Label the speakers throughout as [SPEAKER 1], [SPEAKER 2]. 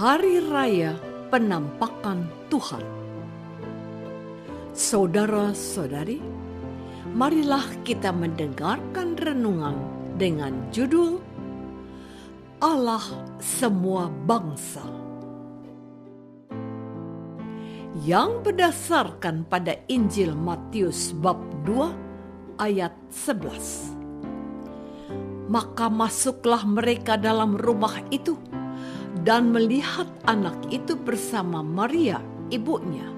[SPEAKER 1] Hari Raya Penampakan Tuhan. Saudara-saudari, marilah kita mendengarkan renungan dengan judul Allah Semua Bangsa, yang berdasarkan pada Injil Matius bab 2 ayat 11. Maka masuklah mereka dalam rumah itu dan melihat anak itu bersama Maria, ibunya,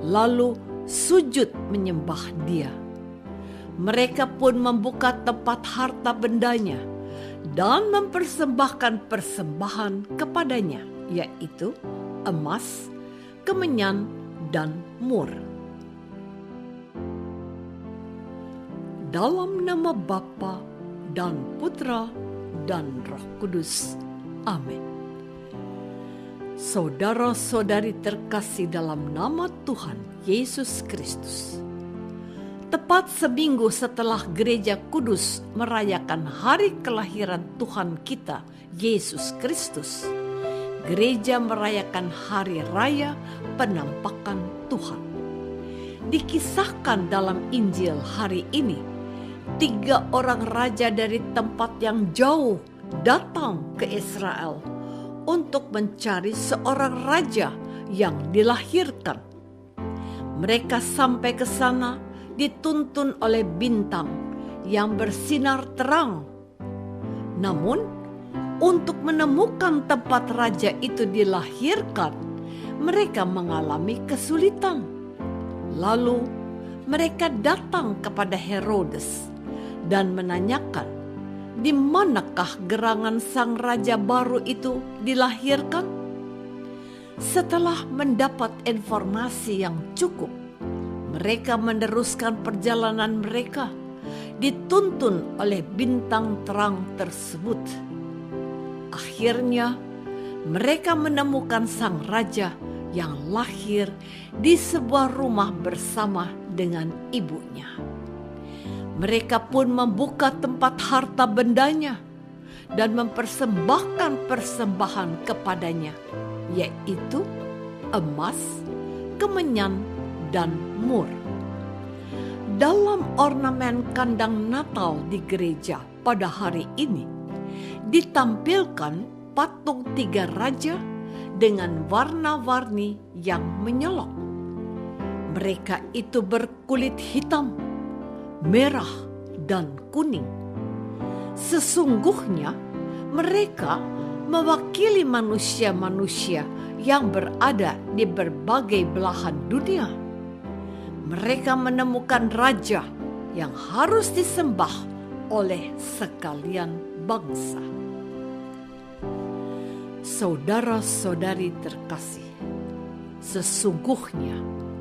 [SPEAKER 1] lalu sujud menyembah dia. Mereka pun membuka tempat harta bendanya dan mempersembahkan persembahan kepadanya, yaitu emas, kemenyan, dan mur. Dalam nama Bapa dan Putra dan Roh Kudus. Amin. Saudara-saudari terkasih dalam nama Tuhan Yesus Kristus. Tepat seminggu setelah Gereja Kudus merayakan hari kelahiran Tuhan kita, Yesus Kristus, Gereja merayakan Hari Raya Penampakan Tuhan. Dikisahkan dalam Injil hari ini, 3 orang raja dari tempat yang jauh datang ke Israel untuk mencari seorang raja yang dilahirkan. Mereka sampai ke sana dituntun oleh bintang yang bersinar terang. Namun, untuk menemukan tempat raja itu dilahirkan, mereka mengalami kesulitan. Lalu, mereka datang kepada Herodes dan menanyakan, di manakah gerangan sang raja baru itu dilahirkan? Setelah mendapat informasi yang cukup, mereka meneruskan perjalanan mereka, dituntun oleh bintang terang tersebut. Akhirnya, mereka menemukan sang raja yang lahir di sebuah rumah bersama dengan ibunya. Mereka pun membuka tempat harta bendanya dan mempersembahkan persembahan kepadanya, yaitu emas, kemenyan, dan mur. Dalam ornamen kandang Natal di gereja pada hari ini, ditampilkan patung 3 raja dengan warna-warni yang menyolok. Mereka itu berkulit hitam, merah, dan kuning. Sesungguhnya mereka mewakili manusia-manusia yang berada di berbagai belahan dunia. Mereka menemukan raja yang harus disembah oleh sekalian bangsa. Saudara-saudari terkasih, sesungguhnya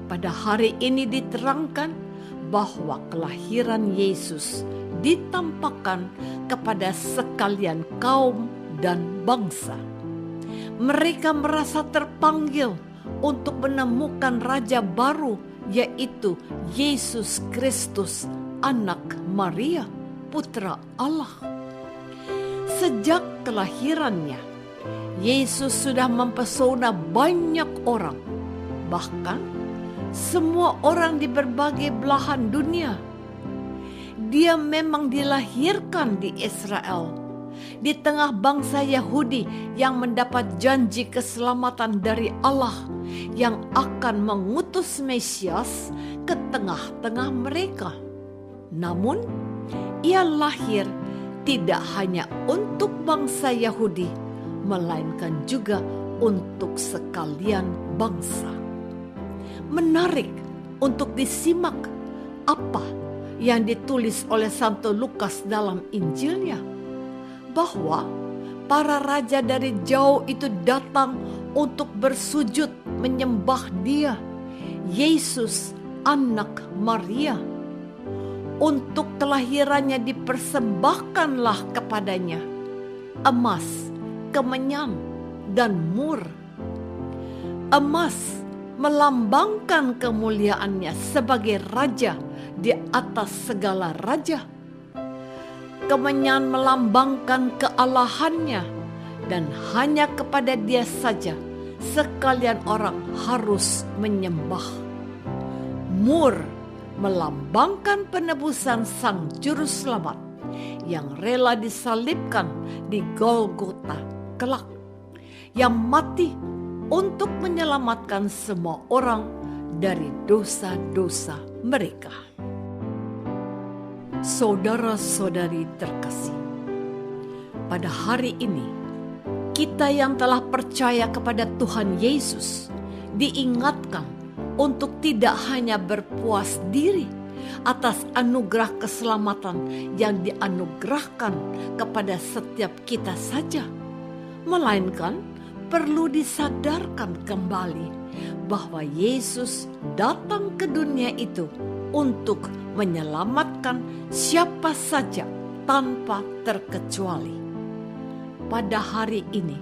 [SPEAKER 1] pada hari ini diterangkan bahwa kelahiran Yesus ditampakkan kepada sekalian kaum dan bangsa. Mereka merasa terpanggil untuk menemukan raja baru, yaitu Yesus Kristus, anak Maria, putra Allah. Sejak kelahirannya, Yesus sudah mempesona banyak orang, bahkan semua orang di berbagai belahan dunia. Dia memang dilahirkan di Israel, di tengah bangsa Yahudi yang mendapat janji keselamatan dari Allah yang akan mengutus Mesias ke tengah-tengah mereka. Namun, ia lahir tidak hanya untuk bangsa Yahudi, melainkan juga untuk sekalian bangsa. Menarik untuk disimak apa yang ditulis oleh Santo Lukas dalam Injilnya, bahwa para raja dari jauh itu datang untuk bersujud menyembah Dia, Yesus, anak Maria. Untuk kelahirannya dipersembahkanlah kepadanya emas, kemenyan, dan mur. Emas melambangkan kemuliaannya sebagai raja di atas segala raja. Kemenyan melambangkan kealahannya dan hanya kepada Dia saja sekalian orang harus menyembah. Mur melambangkan penebusan Sang Juru Selamat yang rela disalibkan di Golgota kelak, yang mati untuk menyelamatkan semua orang dari dosa-dosa mereka. Saudara-saudari terkasih, pada hari ini kita yang telah percaya kepada Tuhan Yesus diingatkan untuk tidak hanya berpuas diri atas anugerah keselamatan yang dianugerahkan kepada setiap kita saja, melainkan perlu disadarkan kembali bahwa Yesus datang ke dunia itu untuk menyelamatkan siapa saja tanpa terkecuali. Pada hari ini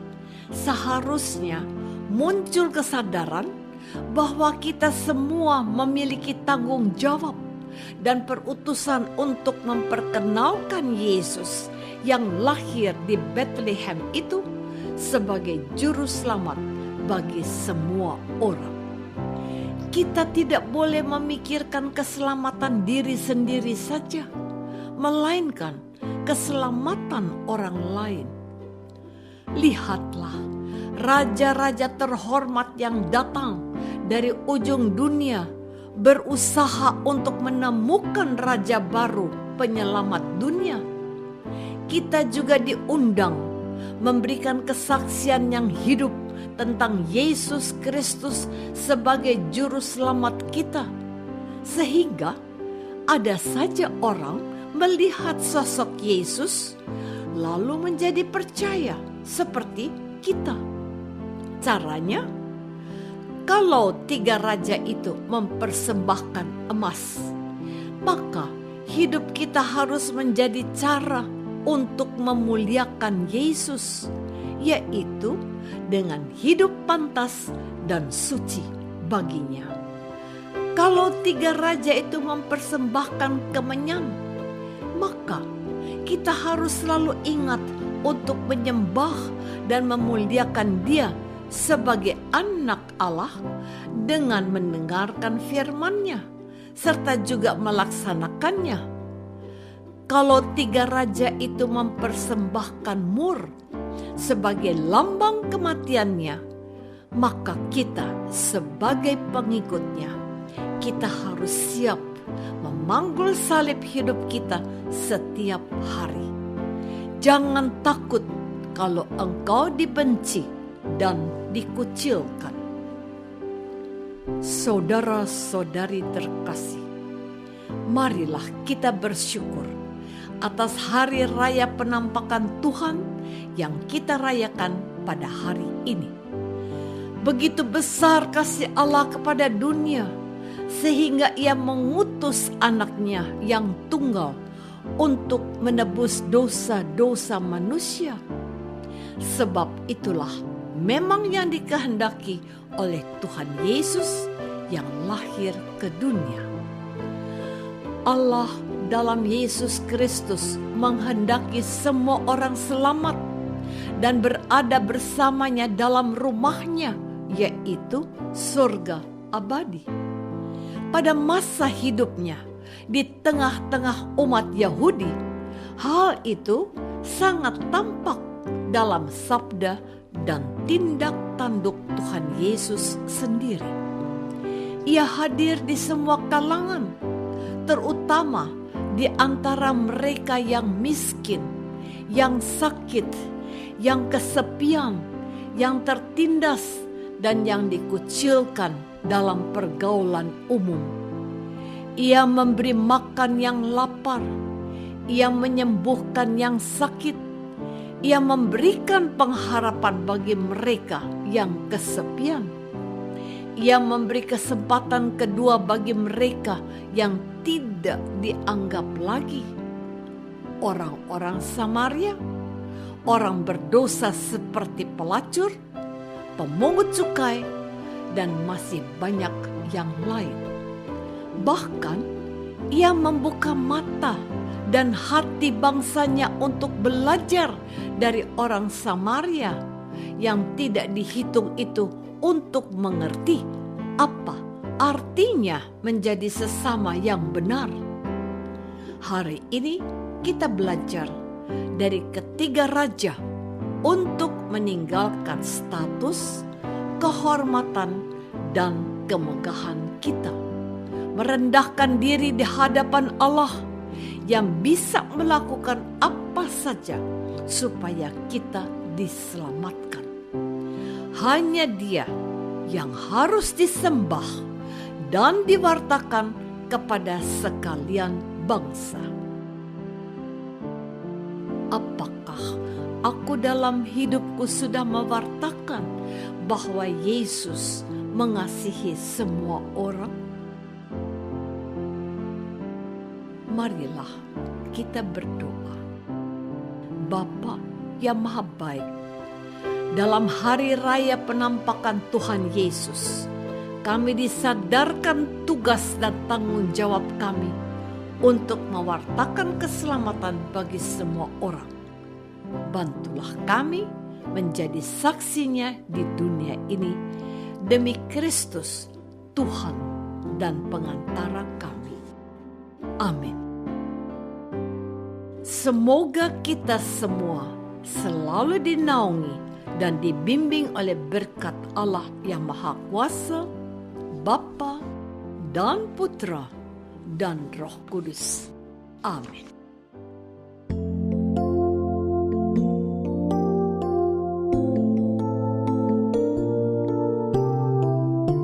[SPEAKER 1] seharusnya muncul kesadaran bahwa kita semua memiliki tanggung jawab dan perutusan untuk memperkenalkan Yesus yang lahir di Bethlehem itu sebagai juru selamat bagi semua orang. Kita tidak boleh memikirkan keselamatan diri sendiri saja, melainkan keselamatan orang lain. Lihatlah, raja-raja terhormat yang datang dari ujung dunia berusaha untuk menemukan raja baru penyelamat dunia. Kita juga diundang memberikan kesaksian yang hidup tentang Yesus Kristus sebagai juru selamat kita, sehingga ada saja orang melihat sosok Yesus lalu menjadi percaya seperti kita. Caranya, kalau 3 raja itu mempersembahkan emas, maka hidup kita harus menjadi cara untuk memuliakan Yesus, yaitu dengan hidup pantas dan suci baginya. Kalau 3 raja itu mempersembahkan kemenyan, maka kita harus selalu ingat untuk menyembah dan memuliakan Dia sebagai anak Allah dengan mendengarkan firman-Nya serta juga melaksanakannya. Kalau 3 raja itu mempersembahkan mur sebagai lambang kematiannya, maka kita sebagai pengikutnya, kita harus siap memanggul salib hidup kita setiap hari. Jangan takut kalau engkau dibenci dan dikucilkan. Saudara-saudari terkasih, marilah kita bersyukur atas hari raya penampakan Tuhan yang kita rayakan pada hari ini. Begitu besar kasih Allah kepada dunia, sehingga Ia mengutus anaknya yang tunggal untuk menebus dosa-dosa manusia. Sebab itulah memang yang dikehendaki oleh Tuhan Yesus yang lahir ke dunia. Allah dalam Yesus Kristus menghendaki semua orang selamat dan berada bersamanya dalam rumahnya, yaitu surga abadi. Pada masa hidupnya di tengah-tengah umat Yahudi, hal itu sangat tampak dalam sabda dan tindak tanduk Tuhan Yesus sendiri. Ia hadir di semua kalangan, terutama di antara mereka yang miskin, yang sakit, yang kesepian, yang tertindas, dan yang dikucilkan dalam pergaulan umum. Ia memberi makan yang lapar, Ia menyembuhkan yang sakit, Ia memberikan pengharapan bagi mereka yang kesepian. Ia memberi kesempatan kedua bagi mereka yang tidak dianggap lagi. Orang-orang Samaria, orang berdosa seperti pelacur, pemungut cukai, dan masih banyak yang lain. Bahkan Ia membuka mata dan hati bangsanya untuk belajar dari orang Samaria yang tidak dihitung itu untuk mengerti apa artinya menjadi sesama yang benar. Hari ini kita belajar dari ketiga raja untuk meninggalkan status, kehormatan, dan kemegahan kita, merendahkan diri di hadapan Allah yang bisa melakukan apa saja supaya kita diselamatkan. Hanya Dia yang harus disembah dan diwartakan kepada sekalian bangsa. Apakah aku dalam hidupku sudah mewartakan bahwa Yesus mengasihi semua orang? Marilah kita berdoa. Bapa yang Maha Baik, dalam hari raya penampakan Tuhan Yesus, kami disadarkan tugas dan tanggung jawab kami untuk mewartakan keselamatan bagi semua orang. Bantulah kami menjadi saksinya di dunia ini demi Kristus, Tuhan dan pengantara kami. Amin. Semoga kita semua selalu dinaungi dan dibimbing oleh berkat Allah yang Maha Kuasa, Bapa dan Putra dan Roh Kudus. Amin.